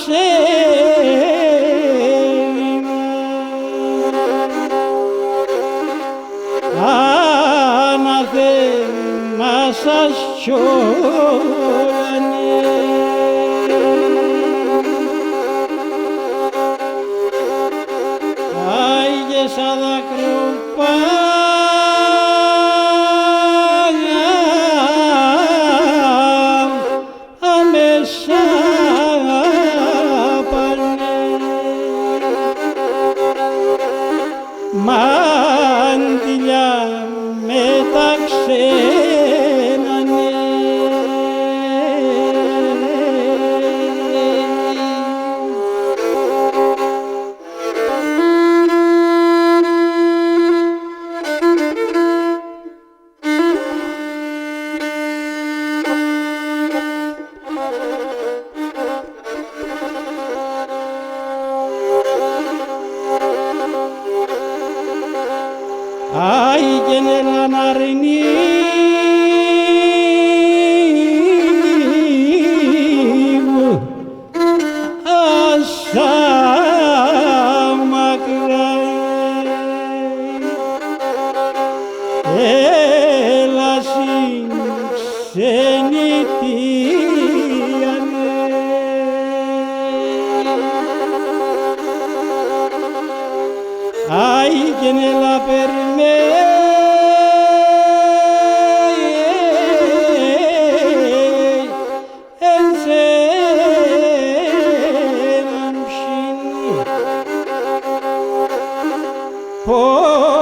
σένα αναθέμα σας κιόλανε. Άγιε σαν δακροπάγια αμέσα πάνε μάντιλια με τα ξένανε. Ay, quien es la narinigo, asa makra, ela sin senitiane. Ay, quien es la perme, oh